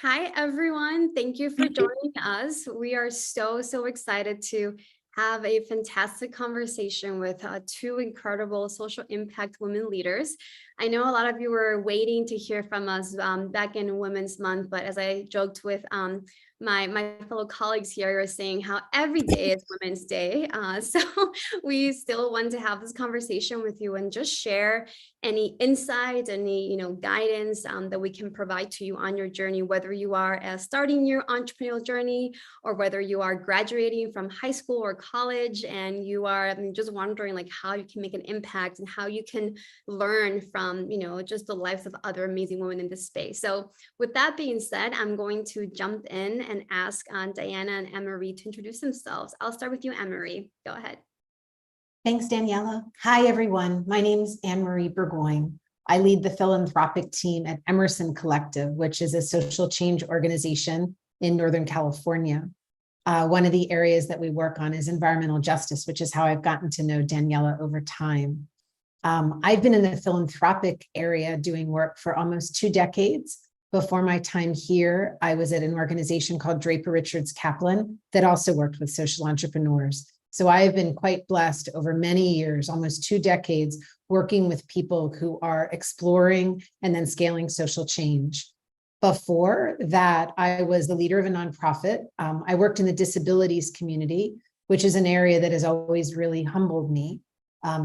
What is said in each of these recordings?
Hi, everyone. Thank you for joining us. We are so excited to have a fantastic conversation with two incredible social impact women leaders. I know a lot of you were waiting to hear from us back in Women's Month, but as I joked with my fellow colleagues here, you were saying how every day is Women's Day. So we still want to have this conversation with you and just share any insights, any guidance that we can provide to you on your journey, whether you are starting your entrepreneurial journey or whether you are graduating from high school or college and you are just wondering like how you can make an impact and how you can learn from just the lives of other amazing women in this space. So with that being said, I'm going to jump in and ask Diana and Emery to introduce themselves. I'll start with you, Emery. Go ahead. Thanks, Daniela. Hi, everyone. My name is Anne-Marie Burgoyne. I lead the philanthropic team at Emerson Collective, which is a social change organization in Northern California. One of the areas that we work on is environmental justice, which is how I've gotten to know Daniela over time. I've been in the philanthropic area doing work for almost 2 decades. Before my time here, I was at an organization called Draper Richards Kaplan that also worked with social entrepreneurs. So I have been quite blessed over many years, almost 2 decades, working with people who are exploring and then scaling social change. Before that, I was the leader of a nonprofit. I worked in the disabilities community, which is an area that has always really humbled me.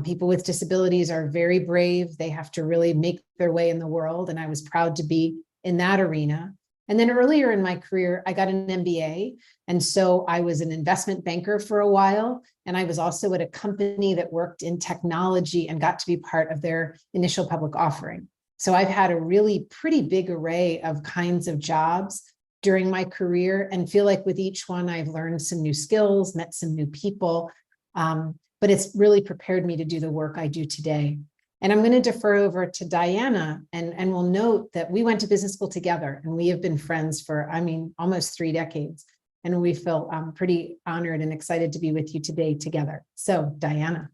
People with disabilities are very brave. They have to really make their way in the world, and I was proud to be in that arena. And then earlier in my career, I got an MBA. And so I was an investment banker for a while. And I was also at a company that worked in technology and got to be part of their initial public offering. So I've had a really pretty big array of kinds of jobs during my career and feel like with each one, I've learned some new skills, met some new people, but it's really prepared me to do the work I do today. And I'm going to defer over to Diana, and we'll note that we went to business school together, and we have been friends for, almost 3 decades. And we feel pretty honored and excited to be with you today together. So, Diana.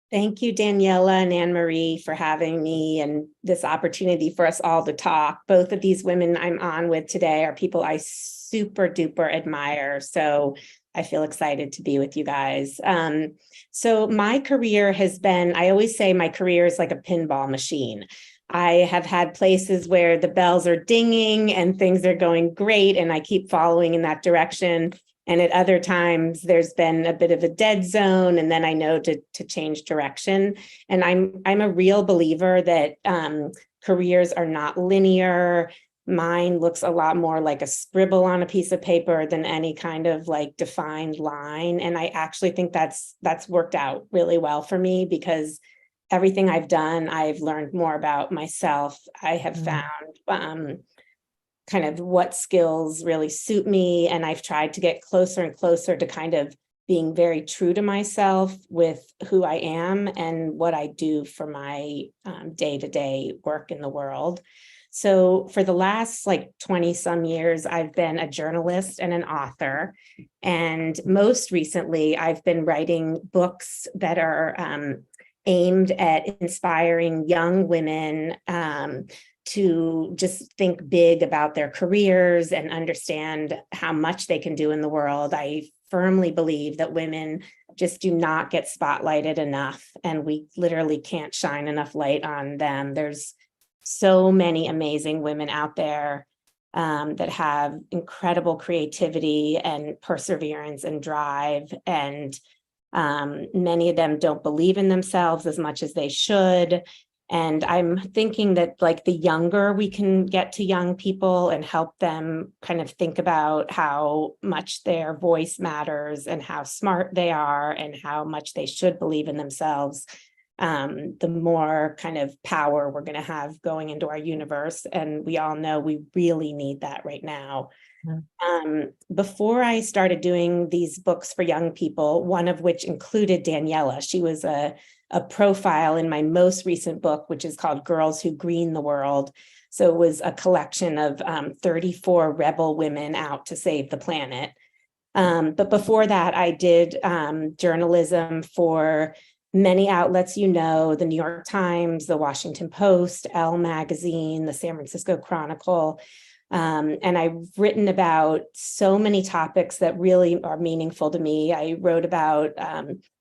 Thank you, Daniela and Anne-Marie, for having me and this opportunity for us all to talk. Both of these women I'm on with today are people I super duper admire. So I feel excited to be with you guys. So my career has been, I always say my career is like a pinball machine. I have had places where the bells are dinging and things are going great, and I keep following in that direction. And at other times, there's been a bit of a dead zone, and then I know to change direction. And I'm a real believer that careers are not linear. Mine looks a lot more like a scribble on a piece of paper than any kind of like defined line. And I actually think that's worked out really well for me, because everything I've done, I've learned more about myself. I have found kind of what skills really suit me. And I've tried to get closer and closer to kind of being very true to myself with who I am and what I do for my day-to-day work in the world. So for the last 20 some years, I've been a journalist and an author. And most recently, I've been writing books that are aimed at inspiring young women to just think big about their careers and understand how much they can do in the world. I firmly believe that women just do not get spotlighted enough, and we literally can't shine enough light on them. There's so many amazing women out there that have incredible creativity and perseverance and drive, and many of them don't believe in themselves as much as they should. And I'm thinking that the younger we can get to young people and help them kind of think about how much their voice matters and how smart they are and how much they should believe in themselves, the more kind of power we're going to have going into our universe. And we all know we really need that right now. Before I started doing these books for young people, one of which included Daniela, she was a profile in my most recent book, which is called Girls Who Green the World. So it was a collection of 34 rebel women out to save the planet. But before that, I did journalism for many outlets, the New York Times, the Washington Post, Elle Magazine, the San Francisco Chronicle. And I've written about so many topics that really are meaningful to me. I wrote about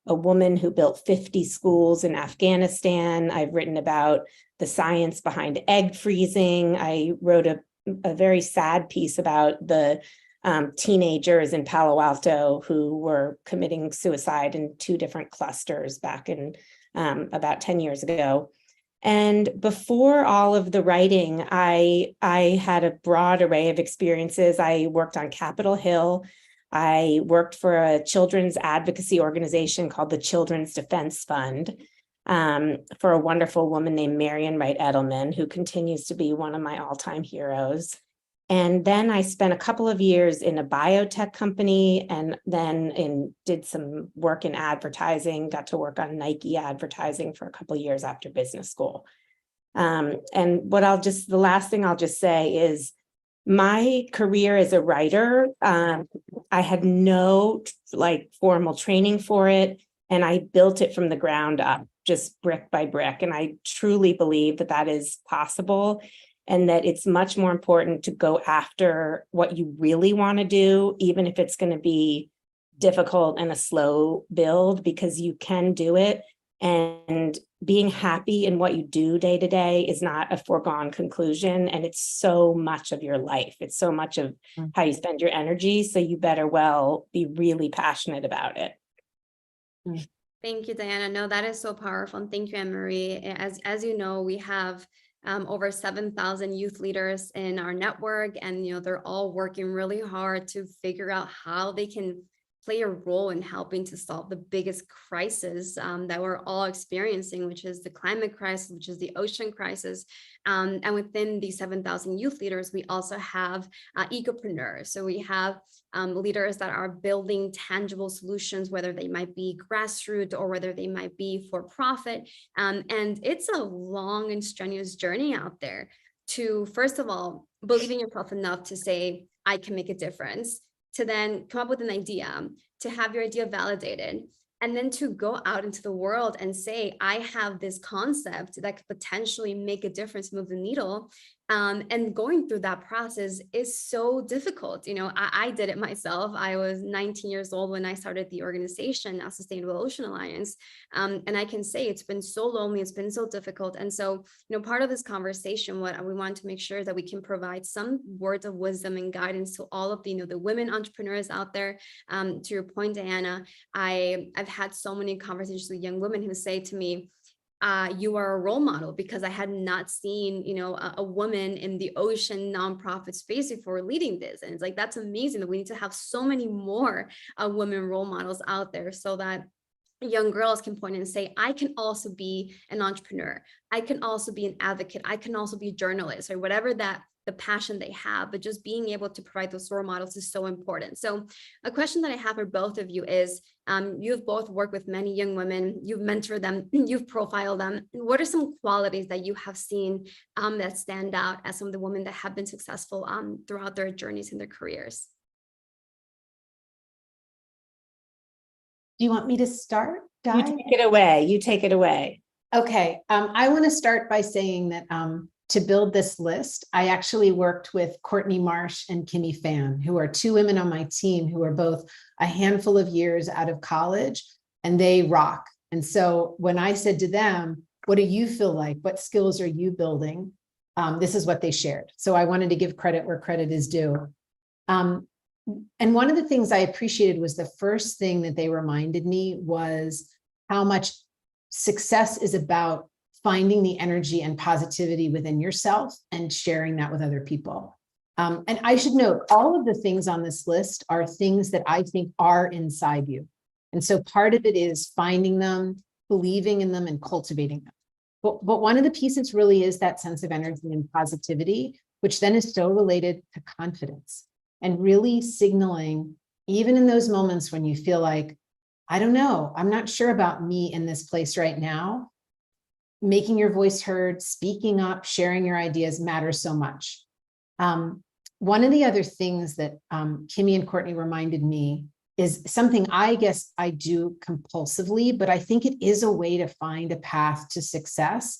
a woman who built 50 schools in Afghanistan. I've written about the science behind egg freezing. I wrote a very sad piece about the teenagers in Palo Alto who were committing suicide in 2 different clusters back in about 10 years ago. And before all of the writing, I had a broad array of experiences. I worked on Capitol Hill. I worked for a children's advocacy organization called the Children's Defense Fund for a wonderful woman named Marian Wright Edelman, who continues to be one of my all-time heroes. And then I spent a couple of years in a biotech company, and then did some work in advertising, got to work on Nike advertising for a couple of years after business school. And the last thing I'll just say is my career as a writer, I had no formal training for it, and I built it from the ground up, just brick by brick. And I truly believe that that is possible, and that it's much more important to go after what you really want to do, even if it's going to be difficult and a slow build, because you can do it. And being happy in what you do day to day is not a foregone conclusion. And it's so much of your life. It's so much of how you spend your energy. So you better well be really passionate about it. Thank you, Diana. No, that is so powerful. And thank you, Anne-Marie. As you know, we have over 7,000 youth leaders in our network, and they're all working really hard to figure out how they can play a role in helping to solve the biggest crisis that we're all experiencing, which is the climate crisis, which is the ocean crisis. And within these 7,000 youth leaders, we also have Ecopreneurs. So we have leaders that are building tangible solutions, whether they might be grassroots or whether they might be for profit. And it's a long and strenuous journey out there to, first of all, believe in yourself enough to say, I can make a difference, to then come up with an idea, to have your idea validated, and then to go out into the world and say, I have this concept that could potentially make a difference, move the needle. And going through that process is so difficult. I did it myself. I was 19 years old when I started the organization, Sustainable Ocean Alliance. And I can say it's been so lonely, it's been so difficult. And so, part of this conversation, what we want to make sure that we can provide some words of wisdom and guidance to all of the women entrepreneurs out there. To your point, Diana, I've had so many conversations with young women who say to me, you are a role model, because I had not seen, a woman in the ocean nonprofit space before leading this. And it's like, that's amazing that we need to have so many more women role models out there, so that young girls can point and say, I can also be an entrepreneur. I can also be an advocate. I can also be a journalist, or whatever the passion they have. But just being able to provide those role models is so important. So a question that I have for both of you is, you've both worked with many young women, you've mentored them, you've profiled them. What are some qualities that you have seen that stand out as some of the women that have been successful throughout their journeys in their careers? Do you want me to start, Di? You take it away. You take it away. Okay. I want to start by saying that to build this list, I actually worked with Courtney Marsh and Kimmy Fan, who are 2 women on my team who are both a handful of years out of college, and they rock. And so when I said to them, what do you feel like? What skills are you building? This is what they shared. So I wanted to give credit where credit is due. And one of the things I appreciated was the first thing that they reminded me was how much success is about finding the energy and positivity within yourself and sharing that with other people. And I should note, all of the things on this list are things that I think are inside you. And so part of it is finding them, believing in them, and cultivating them. But one of the pieces really is that sense of energy and positivity, which then is so related to confidence, and really signaling, even in those moments when you feel like, I don't know, I'm not sure about me in this place right now, making your voice heard, speaking up, sharing your ideas matters so much. One of the other things that Kimmy and Courtney reminded me is something I guess I do compulsively, but I think it is a way to find a path to success,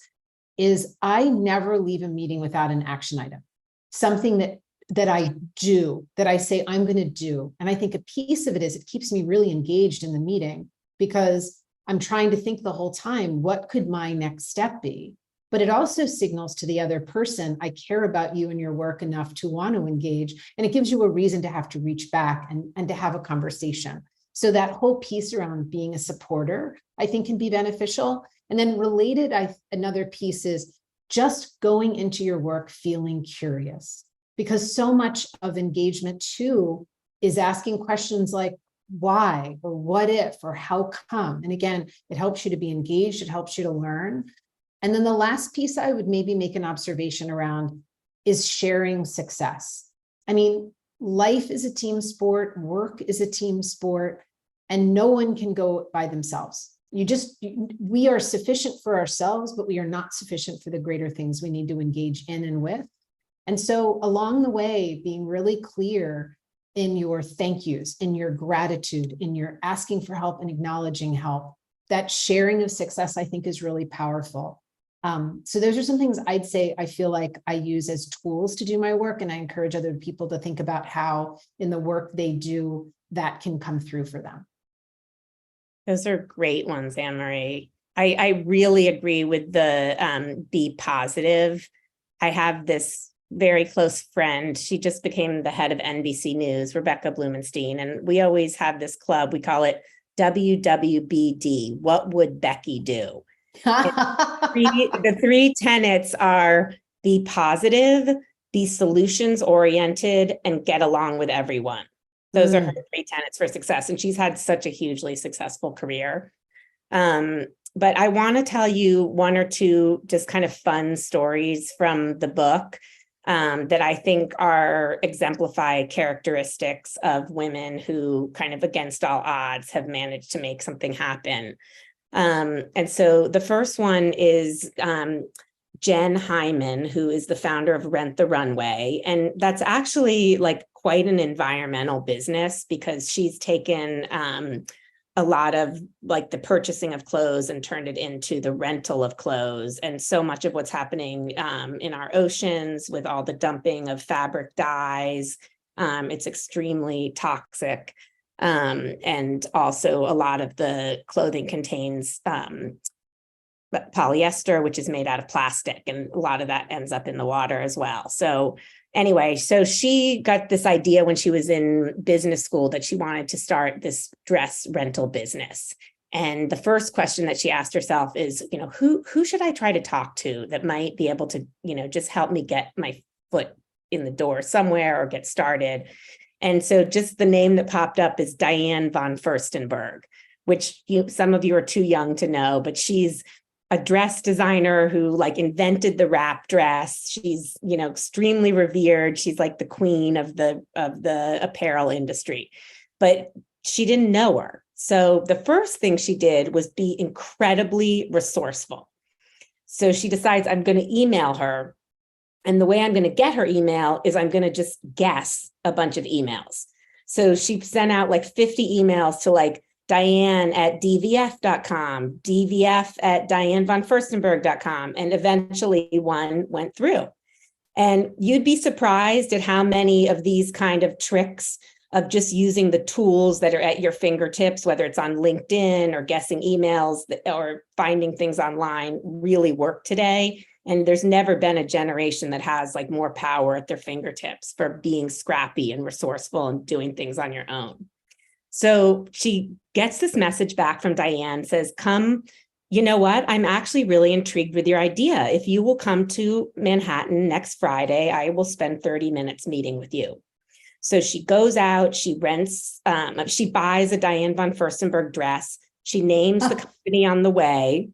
is I never leave a meeting without an action item, something that that I do, that I say I'm going to do. And I think a piece of it is it keeps me really engaged in the meeting because I'm trying to think the whole time, what could my next step be? But it also signals to the other person, I care about you and your work enough to want to engage. And it gives you a reason to have to reach back and to have a conversation. So that whole piece around being a supporter, I think can be beneficial. And then related, another piece is just going into your work feeling curious, because so much of engagement too is asking questions like why, or what if, or how come? And again, it helps you to be engaged, it helps you to learn. And then the last piece I would maybe make an observation around is sharing success. I mean, life is a team sport, work is a team sport, and no one can go by themselves. We are sufficient for ourselves, but we are not sufficient for the greater things we need to engage in and with. And so along the way, being really clear in your thank yous, in your gratitude, in your asking for help and acknowledging help, that sharing of success, I think, is really powerful. So those are some things I'd say I feel like I use as tools to do my work. And I encourage other people to think about how in the work they do, that can come through for them. Those are great ones, Anne-Marie. I really agree with the be positive. I have this very close friend. She just became the head of NBC News, Rebecca Blumenstein. And we always have this club. We call it WWBD. What would Becky do? The three tenets are be positive, be solutions oriented, and get along with everyone. Those are her three tenets for success. And she's had such a hugely successful career. But I want to tell you one or two just kind of fun stories from the book that I think exemplify characteristics of women who kind of against all odds have managed to make something happen. And so the first one is Jen Hyman, who is the founder of Rent the Runway. And that's actually like quite an environmental business because she's taken a lot of like the purchasing of clothes and turned it into the rental of clothes. And so much of what's happening in our oceans with all the dumping of fabric dyes, it's extremely toxic. And also a lot of the clothing contains polyester, which is made out of plastic, and a lot of that ends up in the water as well. So anyway, so she got this idea when she was in business school that she wanted to start this dress rental business. And the first question that she asked herself is, who should I try to talk to that might be able to, just help me get my foot in the door somewhere or get started. And so just the name that popped up is Diane von Furstenberg, which some of you are too young to know, but she's a dress designer who like invented the wrap dress. She's, extremely revered. She's like the queen of the apparel industry, but she didn't know her. So the first thing she did was be incredibly resourceful. So she decides, I'm going to email her. And the way I'm going to get her email is I'm going to just guess a bunch of emails. So she sent out like 50 emails to like Diane at dvf.com, dvf at dianevonfurstenberg.com. And eventually one went through. And you'd be surprised at how many of these kind of tricks of just using the tools that are at your fingertips, whether it's on LinkedIn or guessing emails or finding things online, really work today. And there's never been a generation that has like more power at their fingertips for being scrappy and resourceful and doing things on your own. So she gets this message back from Diane, says, come, you know what? I'm actually really intrigued with your idea. If you will come to Manhattan next Friday, I will spend 30 minutes meeting with you. So she goes out, she buys a Diane von Furstenberg dress. She names the company on the way.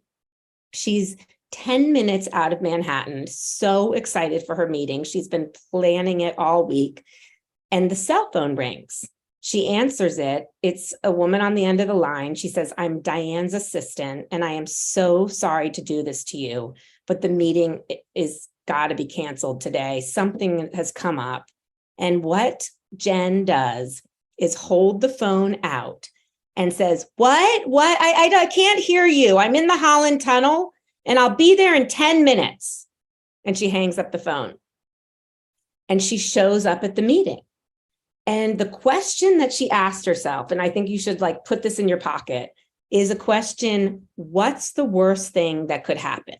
She's 10 minutes out of Manhattan, so excited for her meeting. She's been planning it all week. And the cell phone rings. She answers it. It's a woman on the end of the line. She says, I'm Diane's assistant, and I am so sorry to do this to you, but the meeting is got to be canceled today. Something has come up. And what Jen does is hold the phone out and says, what? I can't hear you. I'm in the Holland Tunnel and I'll be there in 10 minutes. And she hangs up the phone. And she shows up at the meeting. And the question that she asked herself, and I think you should like put this in your pocket, is a question, what's the worst thing that could happen?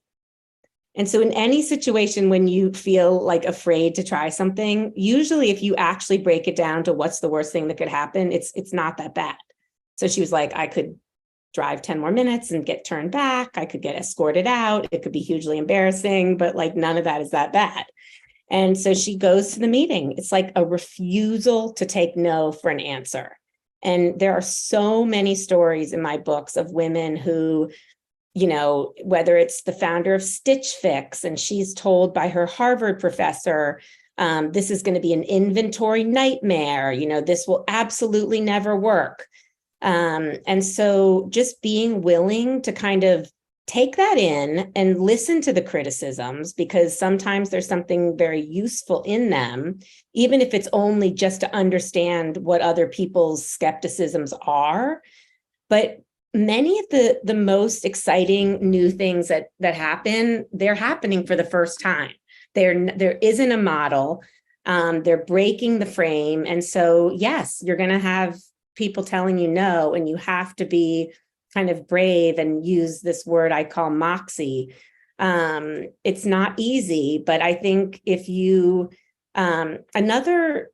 And so in any situation when you feel like afraid to try something, usually if you actually break it down to what's the worst thing that could happen, it's not that bad. So she was like, I could drive 10 more minutes and get turned back. I could get escorted out. It could be hugely embarrassing, but like none of that is that bad. And so she goes to the meeting. It's like a refusal to take no for an answer. And there are so many stories in my books of women who, you know, whether it's the founder of Stitch Fix, and she's told by her Harvard professor, this is going to be an inventory nightmare. You know, this will absolutely never work. And so just being willing to kind of take that in and listen to the criticisms, because sometimes there's something very useful in them, even if it's only just to understand what other people's skepticisms are. But many of the most exciting new things that happen, they're happening for the first time. There isn't a model. They're breaking the frame. And so, yes, you're going to have people telling you no, and you have to be kind of brave and use this word I call moxie. It's not easy, but I think if you, another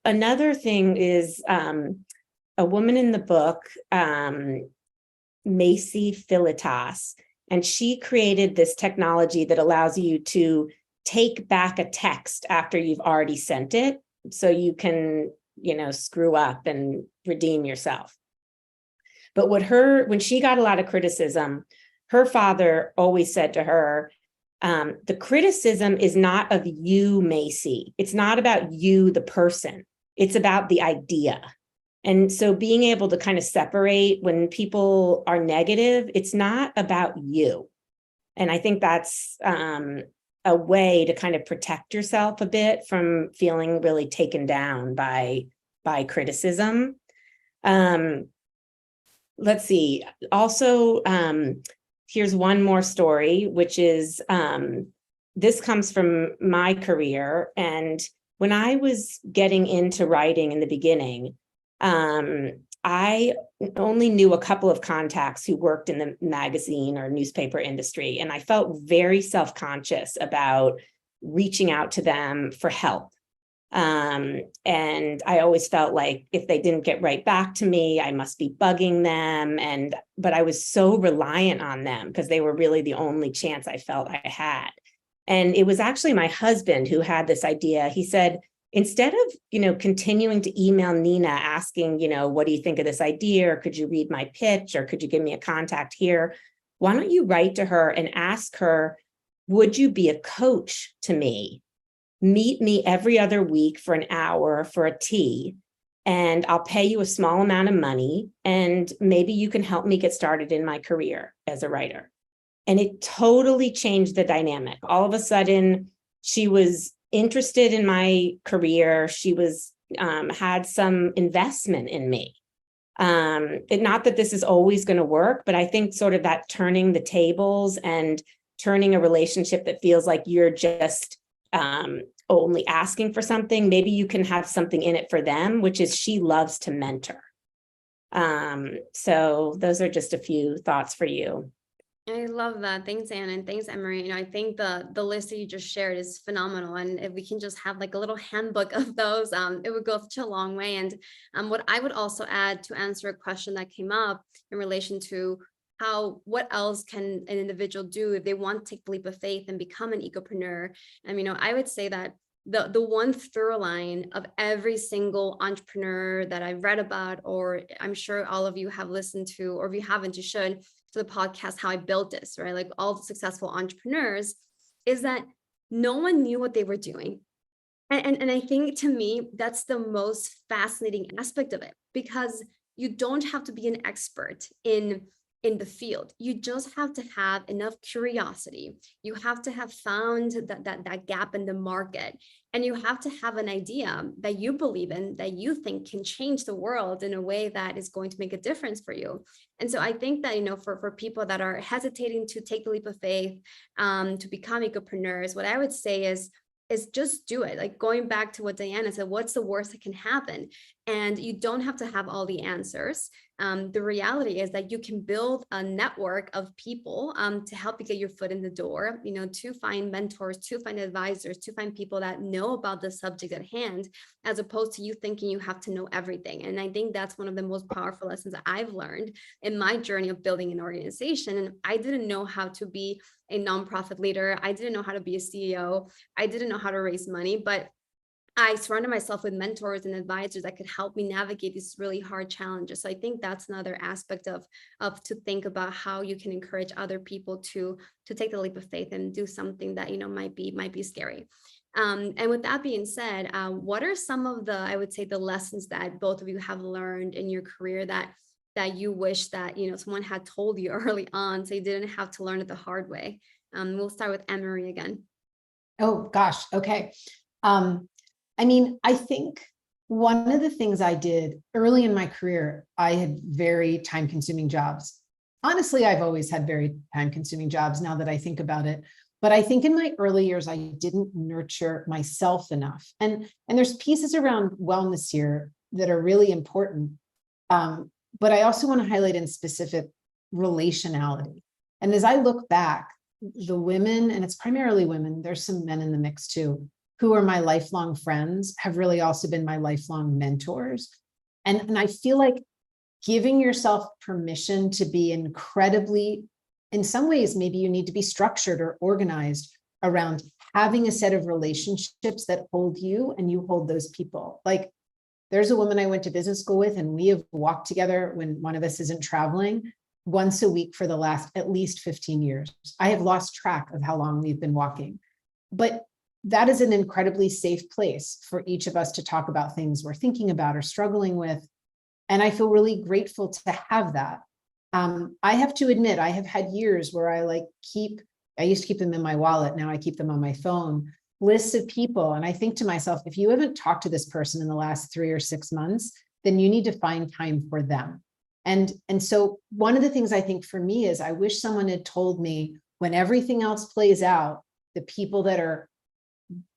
thing is a woman in the book, Macy Filitas, and she created this technology that allows you to take back a text after you've already sent it, so you can, you know, screw up and redeem yourself. But when she got a lot of criticism, her father always said to her, the criticism is not of you, Macy. It's not about you, the person. It's about the idea. And so being able to kind of separate when people are negative, it's not about you. And I think that's a way to kind of protect yourself a bit from feeling really taken down by criticism. Let's see. Also, here's one more story, which is this comes from my career. And when I was getting into writing in the beginning, I only knew a couple of contacts who worked in the magazine or newspaper industry, and I felt very self-conscious about reaching out to them for help. And I always felt like if they didn't get right back to me, I must be bugging them. But I was so reliant on them because they were really the only chance I felt I had. And it was actually my husband who had this idea. He said, instead of, you know, continuing to email Nina asking, you know, what do you think of this idea? Or could you read my pitch? Or could you give me a contact here? Why don't you write to her and ask her, would you be a coach to me? Meet me every other week for an hour for a tea, and I'll pay you a small amount of money, and maybe you can help me get started in my career as a writer. And it totally changed the dynamic. All of a sudden, she was interested in my career. She was had some investment in me. Not that this is always going to work, but I think sort of that turning the tables and turning a relationship that feels like you're just only asking for something, maybe you can have something in it for them, which is she loves to mentor. So those are just a few thoughts for you. I love that. Thanks, Anne, and thanks, Emery. You know, I think the list that you just shared is phenomenal, and if we can just have like a little handbook of those, it would go such a long way. And what I would also add to answer a question that came up in relation to what else can an individual do if they want to take the leap of faith and become an ecopreneur? And, you know, I would say that the one through line of every single entrepreneur that I've read about, or I'm sure all of you have listened to, or if you haven't, you should, to the podcast, How I Built This, right? Like all the successful entrepreneurs, is that no one knew what they were doing. And I think, to me, that's the most fascinating aspect of it, because you don't have to be an expert in the field. You just have to have enough curiosity. You have to have found that gap in the market, and you have to have an idea that you believe in, that you think can change the world in a way that is going to make a difference for you. And so I think that, you know, for people that are hesitating to take the leap of faith, to become ecopreneurs, what I would say is, is just do it. Like going back to what Diana said, what's the worst that can happen? And you don't have to have all the answers. The reality is that you can build a network of people to help you get your foot in the door, you know, to find mentors, to find advisors, to find people that know about the subject at hand, as opposed to you thinking you have to know everything. And I think that's one of the most powerful lessons that I've learned in my journey of building an organization. And I didn't know how to be a nonprofit leader. I didn't know how to be a CEO. I didn't know how to raise money, but I surrounded myself with mentors and advisors that could help me navigate these really hard challenges. So I think that's another aspect of to think about how you can encourage other people to take the leap of faith and do something that, you know, might be scary. And with that being said, what are some of the, I would say, the lessons that both of you have learned in your career that you wish that, you know, someone had told you early on, so you didn't have to learn it the hard way? We'll start with Anne-Marie again. Oh gosh, okay. I mean, I think one of the things I did early in my career, I had very time-consuming jobs. Honestly, I've always had very time-consuming jobs now that I think about it. But I think in my early years, I didn't nurture myself enough. And there's pieces around wellness here that are really important. But I also want to highlight in specific relationality. And as I look back, the women, and it's primarily women, there's some men in the mix too, who are my lifelong friends, have really also been my lifelong mentors. And I feel like giving yourself permission to be incredibly, in some ways, maybe you need to be structured or organized around having a set of relationships that hold you and you hold those people. Like there's a woman I went to business school with, and we have walked together when one of us isn't traveling once a week for the last at least 15 years. I have lost track of how long we've been walking, but that is an incredibly safe place for each of us to talk about things we're thinking about or struggling with. And I feel really grateful to have that. I have to admit, I have had years where I used to keep them in my wallet. Now I keep them on my phone, lists of people. And I think to myself, if you haven't talked to this person in the last 3 or 6 months, then you need to find time for them. And so one of the things I think for me is I wish someone had told me, when everything else plays out, the people that are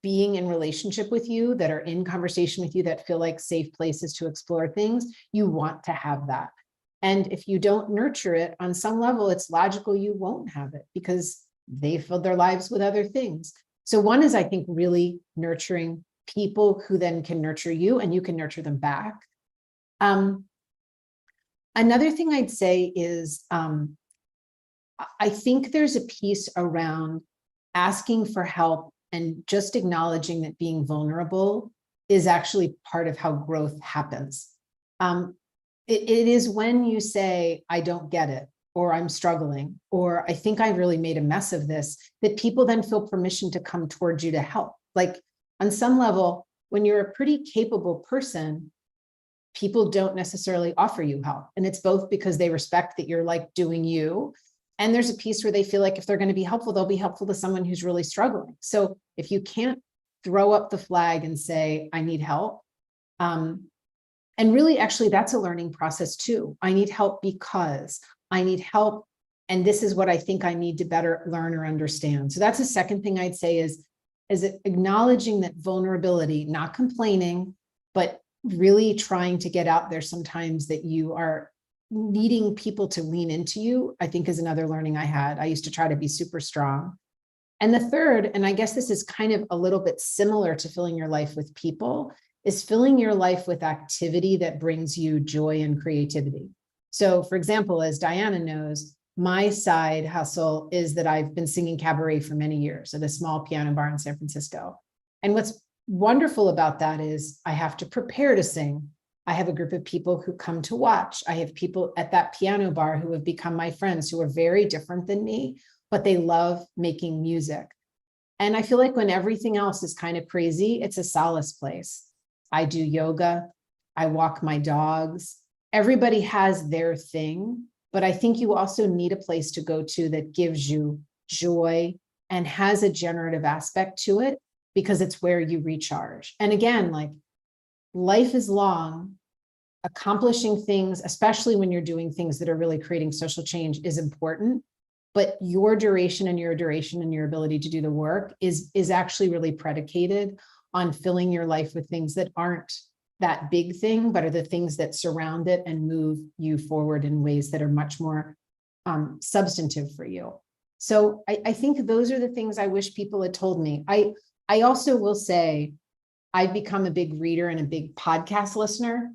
being in relationship with you, that are in conversation with you, that feel like safe places to explore things, you want to have that. And if you don't nurture it on some level, it's logical you won't have it because they filled their lives with other things. So one is, I think, really nurturing people who then can nurture you and you can nurture them back. Another thing I'd say is, I think there's a piece around asking for help and just acknowledging that being vulnerable is actually part of how growth happens. It is when you say, I don't get it, or I'm struggling, or I think I really made a mess of this, that people then feel permission to come towards you to help. Like on some level, when you're a pretty capable person, people don't necessarily offer you help. And it's both because they respect that you're like doing you. And there's a piece where they feel like if they're going to be helpful, they'll be helpful to someone who's really struggling. So if you can't throw up the flag and say, I need help, and really, actually, that's a learning process too. I need help because I need help. And this is what I think I need to better learn or understand. So that's the second thing I'd say is acknowledging that vulnerability, not complaining, but really trying to get out there sometimes that you are needing people to lean into you, I think is another learning I had. I used to try to be super strong. And the third, and I guess this is kind of a little bit similar to filling your life with people, is filling your life with activity that brings you joy and creativity. So for example, as Diana knows, my side hustle is that I've been singing cabaret for many years at a small piano bar in San Francisco. And what's wonderful about that is I have to prepare to sing. I have a group of people who come to watch. I have people at that piano bar who have become my friends who are very different than me, but they love making music. And I feel like when everything else is kind of crazy, it's a solace place. I do yoga, I walk my dogs. Everybody has their thing, but I think you also need a place to go to that gives you joy and has a generative aspect to it because it's where you recharge. And again, like life is long, accomplishing things, especially when you're doing things that are really creating social change, is important. but your duration and your ability to do the work is actually really predicated on filling your life with things that aren't that big thing, but are the things that surround it and move you forward in ways that are much more substantive for you. So I think those are the things I wish people had told me. I also will say I've become a big reader and a big podcast listener.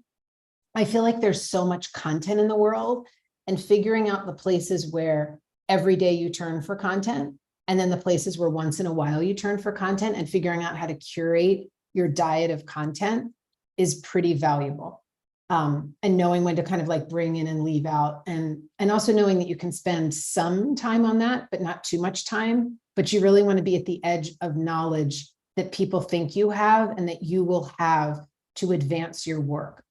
I feel like there's so much content in the world, and figuring out the places where every day you turn for content, and then the places where once in a while you turn for content, and figuring out how to curate your diet of content is pretty valuable. And knowing when to kind of like bring in and leave out, and also knowing that you can spend some time on that, but not too much time, but you really want to be at the edge of knowledge that people think you have and that you will have to advance your work.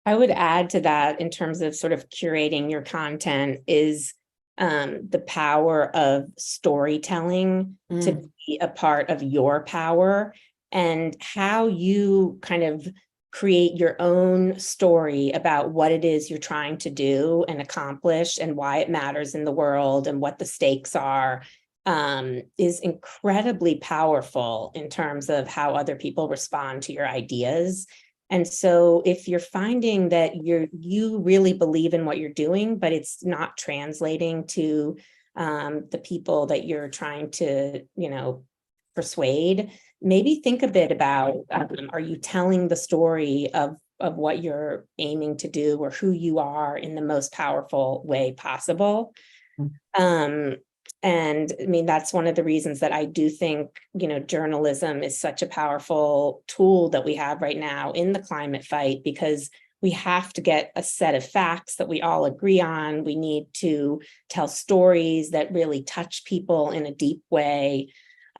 I would add to that in terms of sort of curating your content is the power of storytelling to be a part of your power, and how you kind of create your own story about what it is you're trying to do and accomplish and why it matters in the world and what the stakes are, is incredibly powerful in terms of how other people respond to your ideas. And so if you're finding that you really believe in what you're doing, but it's not translating to the people that you're trying to, persuade, maybe think a bit about, are you telling the story of what you're aiming to do or who you are in the most powerful way possible? And I mean, that's one of the reasons that I do think, journalism is such a powerful tool that we have right now in the climate fight, because we have to get a set of facts that we all agree on. We need to tell stories that really touch people in a deep way.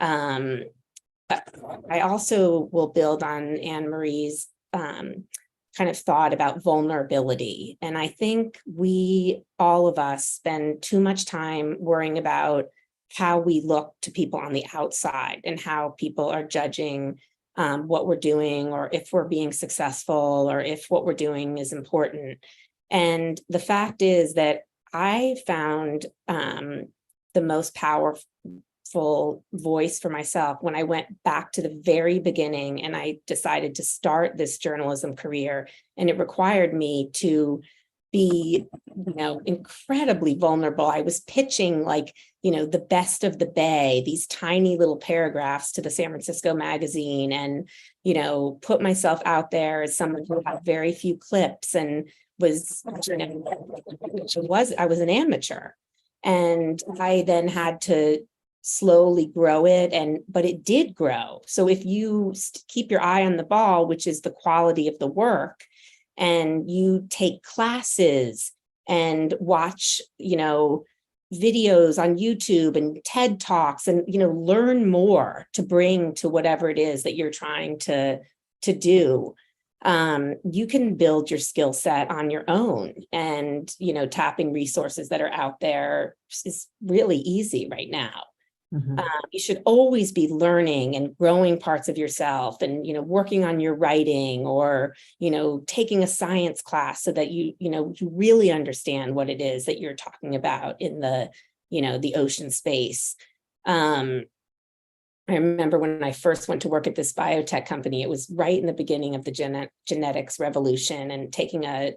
I also will build on Anne-Marie's kind of thought about vulnerability. And I think all of us spend too much time worrying about how we look to people on the outside and how people are judging what we're doing, or if we're being successful, or if what we're doing is important. And the fact is that I found the most powerful voice for myself when I went back to the very beginning and I decided to start this journalism career. And it required me to be, incredibly vulnerable. I was pitching the best of the Bay, these tiny little paragraphs to the San Francisco magazine, and, put myself out there as someone who had very few clips and I was an amateur. And I then had to slowly grow it, but it did grow. So if you keep your eye on the ball, which is the quality of the work, and you take classes and watch, videos on YouTube and TED Talks, and, learn more to bring to whatever it is that you're trying to do, you can build your skill set on your own. And, tapping resources that are out there is really easy right now. Mm-hmm. You should always be learning and growing parts of yourself, and, working on your writing, or, taking a science class so that you really understand what it is that you're talking about in the, the ocean space. I remember when I first went to work at this biotech company, it was right in the beginning of the genetics revolution, and taking a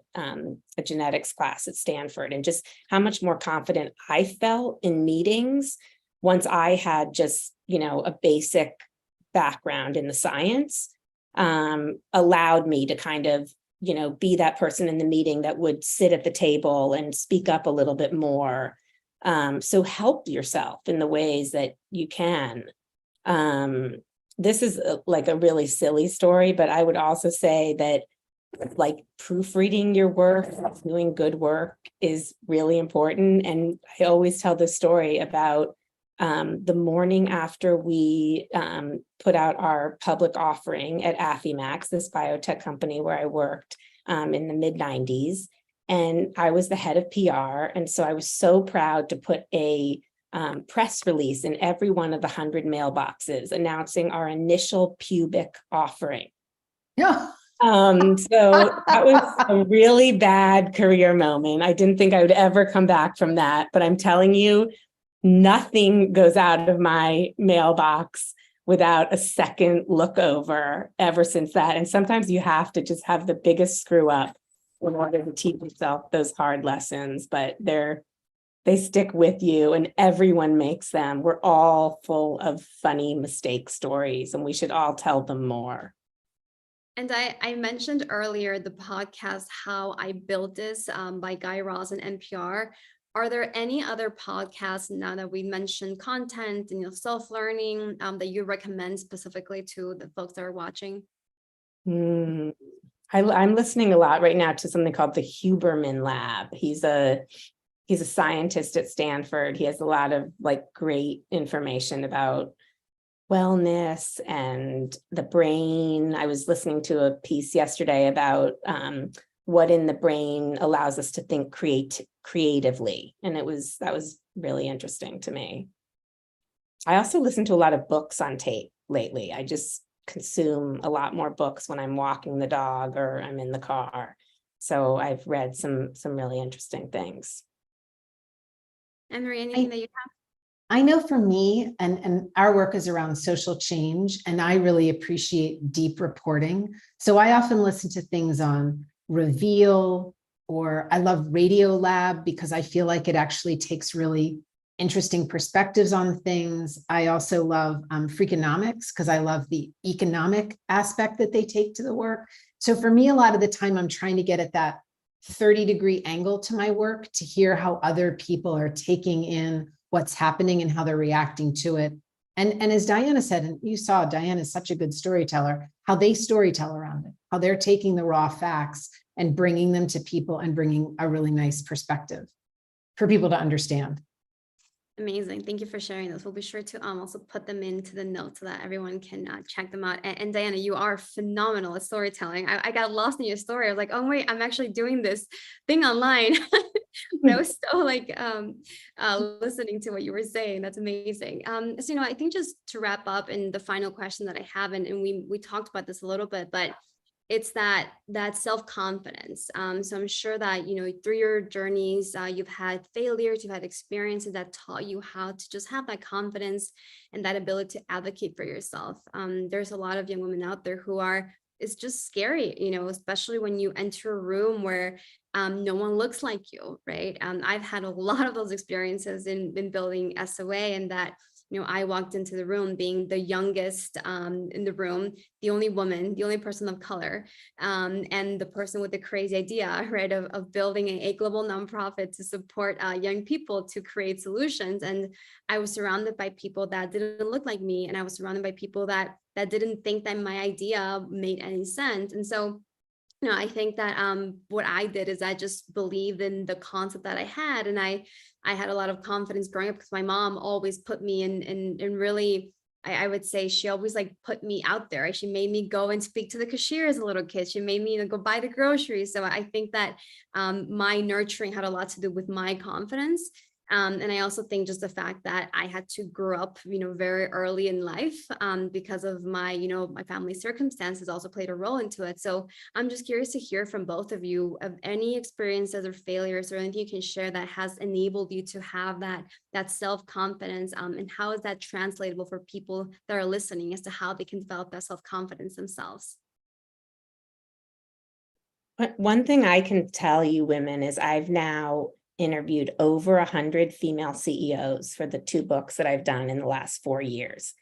genetics class at Stanford, and just how much more confident I felt in meetings once I had just, a basic background in the science, allowed me to kind of, be that person in the meeting that would sit at the table and speak up a little bit more. So help yourself in the ways that you can. This is a really silly story, but I would also say that proofreading your work, doing good work is really important. And I always tell this story about the morning after we put out our public offering at Affymax, this biotech company where I worked in the mid-90s. And I was the head of PR. And so I was so proud to put a press release in every one of the 100 mailboxes announcing our initial pubic offering. Yeah. So that was a really bad career moment. I didn't think I would ever come back from that, but I'm telling you, nothing goes out of my mailbox without a second look over ever since that. And sometimes you have to just have the biggest screw up in order to teach yourself those hard lessons, but they stick with you and everyone makes them. We're all full of funny mistake stories and we should all tell them more. And I mentioned earlier the podcast, How I Built This by Guy Raz and NPR. Are there any other podcasts now that we mentioned content and self-learning that you recommend specifically to the folks that are watching? I'm listening a lot right now to something called the Huberman Lab. He's a scientist at Stanford. He has a lot of great information about wellness and the brain. I was listening to a piece yesterday about what in the brain allows us to think creatively. And that was really interesting to me. I also listen to a lot of books on tape lately. I just consume a lot more books when I'm walking the dog or I'm in the car. So I've read some really interesting things. Emery, anything that you have? I know for me, and our work is around social change, and I really appreciate deep reporting. So I often listen to things on Reveal, or I love Radio Lab because I feel like it actually takes really interesting perspectives on things. I also love Freakonomics because I love the economic aspect that they take to the work. So for me, a lot of the time I'm trying to get at that 30-degree angle to my work to hear how other people are taking in what's happening and how they're reacting to it. And as Diana said, and you saw Diana is such a good storyteller, how they storytell around it, how they're taking the raw facts and bringing them to people and bringing a really nice perspective for people to understand. Amazing. Thank you for sharing those. We'll be sure to also put them into the notes so that everyone can check them out. And Diana, you are phenomenal at storytelling. I got lost in your story. I was like, oh, wait, I'm actually doing this thing online. But I was so listening to what you were saying. That's amazing. So, I think just to wrap up, and the final question that I have, and we talked about this a little bit, but it's that self-confidence. So I'm sure that, through your journeys, you've had failures, you've had experiences that taught you how to just have that confidence and that ability to advocate for yourself. There's a lot of young women out there who it's just scary, especially when you enter a room where no one looks like you, right? I've had a lot of those experiences in building SOA, and that I walked into the room being the youngest in the room, the only woman, the only person of color, and the person with the crazy idea, right, of building a global nonprofit to support young people to create solutions. And I was surrounded by people that didn't look like me, and I was surrounded by people that didn't think that my idea made any sense. And so I think that what I did is I just believed in the concept that I had, and I had a lot of confidence growing up because my mom always put me in really, I would say she always put me out there. She made me go and speak to the cashier as a little kid. She made me go buy the groceries. So I think that my nurturing had a lot to do with my confidence. And I also think just the fact that I had to grow up, very early in life because of my, my family circumstances also played a role into it. So I'm just curious to hear from both of you of any experiences or failures or anything you can share that has enabled you to have that self-confidence, and how is that translatable for people that are listening as to how they can develop that self-confidence themselves? One thing I can tell you women is I've now interviewed over 100 female CEOs for the 2 books that I've done in the last 4 years.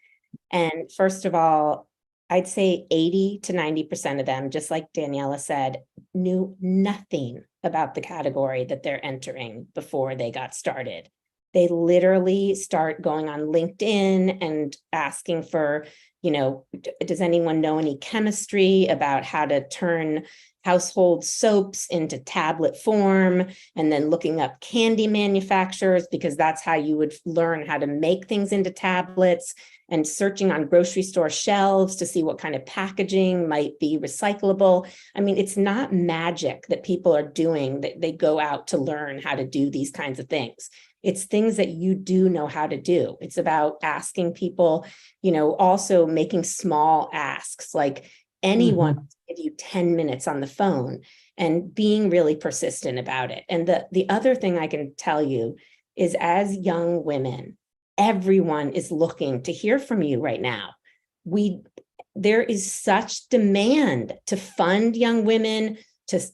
And first of all, I'd say 80 to 90% of them, just like Daniela said, knew nothing about the category that they're entering before they got started. They literally start going on LinkedIn and asking for, does anyone know any chemistry about how to turn household soaps into tablet form, and then looking up candy manufacturers because that's how you would learn how to make things into tablets, and searching on grocery store shelves to see what kind of packaging might be recyclable. I mean, it's not magic that people are doing, that they go out to learn how to do these kinds of things. It's things that you do know how to do. It's about asking people, also making small asks, like anyone give you 10 minutes on the phone, and being really persistent about it. And the other thing I can tell you is, as young women, everyone is looking to hear from you right now. There is such demand to fund young women,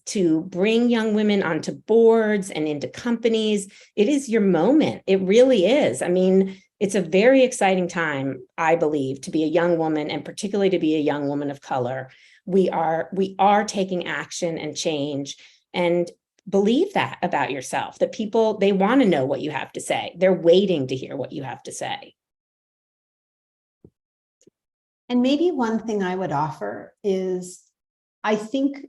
to bring young women onto boards and into companies. It is your moment. It really is. I mean, it's a very exciting time, I believe, to be a young woman, and particularly to be a young woman of color. We are taking action and change, and believe that about yourself, that people, they want to know what you have to say. They're waiting to hear what you have to say. And maybe one thing I would offer is, I think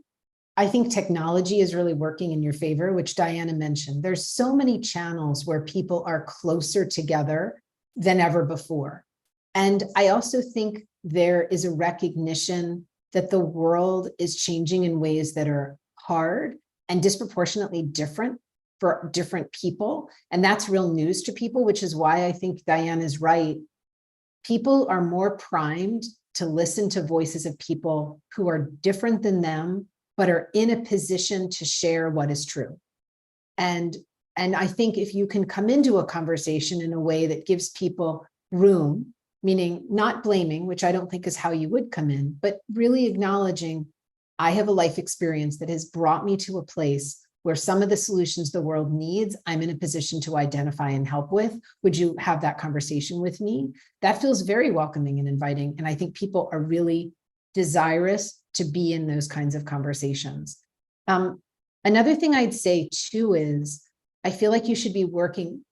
technology is really working in your favor, which Diana mentioned. There's so many channels where people are closer together than ever before. And I also think there is a recognition that the world is changing in ways that are hard and disproportionately different for different people. And that's real news to people, which is why I think Diane is right. People are more primed to listen to voices of people who are different than them, but are in a position to share what is true. And I think if you can come into a conversation in a way that gives people room, meaning not blaming, which I don't think is how you would come in, but really acknowledging, I have a life experience that has brought me to a place where some of the solutions the world needs, I'm in a position to identify and help with. Would you have that conversation with me? That feels very welcoming and inviting. And I think people are really desirous to be in those kinds of conversations. Another thing I'd say too is, I feel like you should be working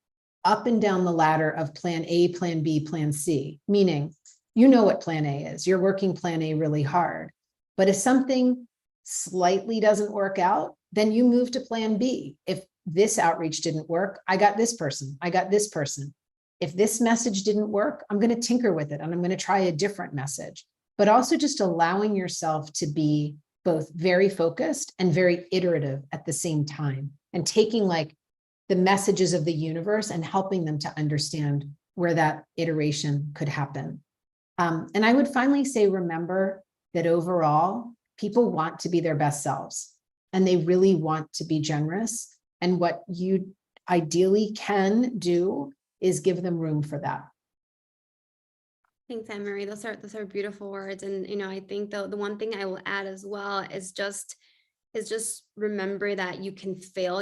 up and down the ladder of plan A, plan B, plan C, meaning, you know what plan A is. You're working plan A really hard. But if something slightly doesn't work out, then you move to plan B. If this outreach didn't work, I got this person, I got this person. If this message didn't work, I'm going to tinker with it and I'm going to try a different message. But also just allowing yourself to be both very focused and very iterative at the same time, and taking like the messages of the universe and helping them to understand where that iteration could happen. And I would finally say, remember that overall, people want to be their best selves and they really want to be generous. And what you ideally can do is give them room for that. Thanks, Anne-Marie. Those are beautiful words. And, I think the one thing I will add as well is just remember that you can fail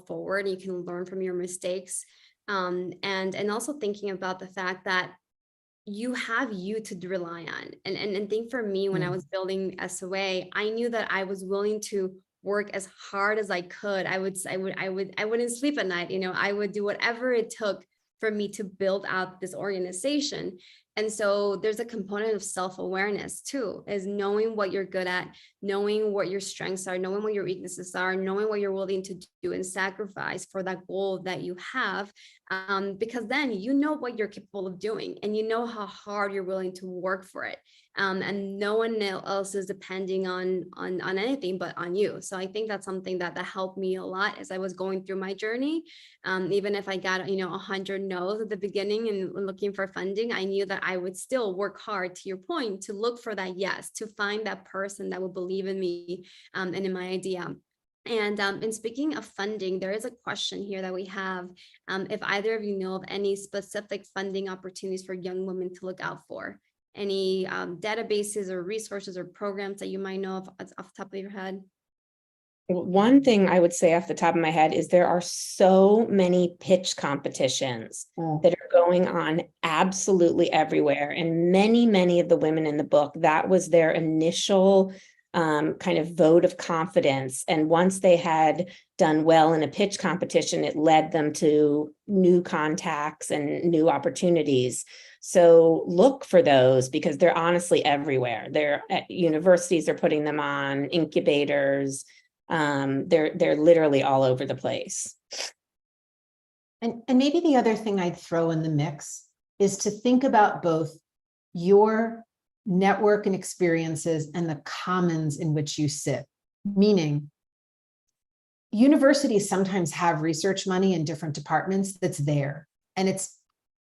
forward, and you can learn from your mistakes. And also thinking about the fact that you have you to rely on. And think for me, when I was building SOA, I knew that I was willing to work as hard as I could. I wouldn't sleep at night. I would do whatever it took for me to build out this organization. And so there's a component of self-awareness too, is knowing what you're good at, knowing what your strengths are, knowing what your weaknesses are, knowing what you're willing to do and sacrifice for that goal that you have. Because then you know what you're capable of doing and you know how hard you're willing to work for it. And no one else is depending on anything but on you. So I think that's something that helped me a lot as I was going through my journey. Even if I got 100 no's at the beginning and looking for funding, I knew that I would still work hard, to your point, to look for that yes, to find that person that would believe in me and in my idea. And speaking of funding, there is a question here that we have. If either of you know of any specific funding opportunities for young women to look out for, any databases or resources or programs that you might know of off the top of your head? One thing I would say off the top of my head is there are so many pitch competitions that are going on absolutely everywhere. And many of the women in the book, that was their initial kind of vote of confidence. And once they had done well in a pitch competition, it led them to new contacts and new opportunities. So look for those because they're honestly everywhere. They're at universities are putting them on, incubators. They're literally all over the place. And maybe the other thing I'd throw in the mix is to think about both your network and experiences and the commons in which you sit. Meaning, universities sometimes have research money in different departments that's there. And it's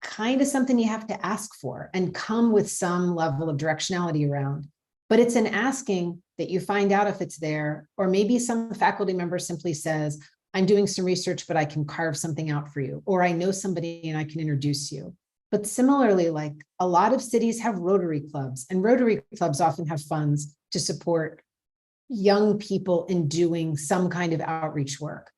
kind of something you have to ask for and come with some level of directionality around. But it's an asking that you find out if it's there, or maybe some faculty member simply says, I'm doing some research, but I can carve something out for you, or I know somebody and I can introduce you. But similarly, like a lot of cities have Rotary clubs, and Rotary clubs often have funds to support young people in doing some kind of outreach work.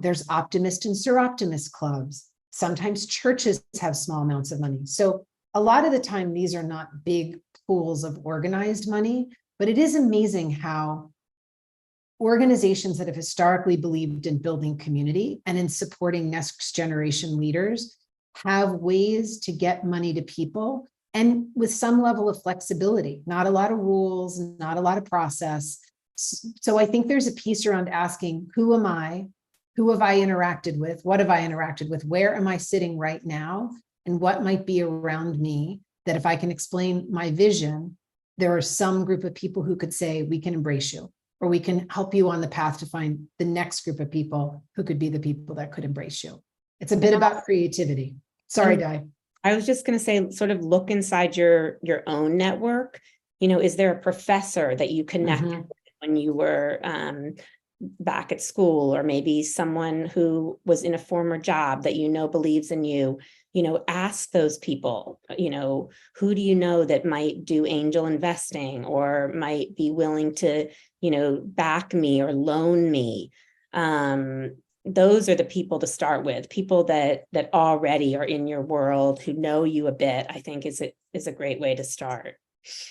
There's Optimist and Sir Optimist clubs. Sometimes churches have small amounts of money. So a lot of the time, these are not big pools of organized money, but it is amazing how organizations that have historically believed in building community and in supporting next generation leaders have ways to get money to people, and with some level of flexibility, not a lot of rules, not a lot of process. So I think there's a piece around asking, who am I? Who have I interacted with? What have I interacted with? Where am I sitting right now? And what might be around me that if I can explain my vision, there are some group of people who could say, we can embrace you, or we can help you on the path to find the next group of people who could be the people that could embrace you. It's a bit about creativity. Sorry, Di. I was just going to say, sort of look inside your own network. You know, is there a professor that you connected with when you were back at school, or maybe someone who was in a former job that you know believes in you? You know, ask those people, you know, who do you know that might do angel investing or might be willing to, you know, back me or loan me? Those are the people to start with. People that already are in your world, who know you a bit, I think is a great way to start.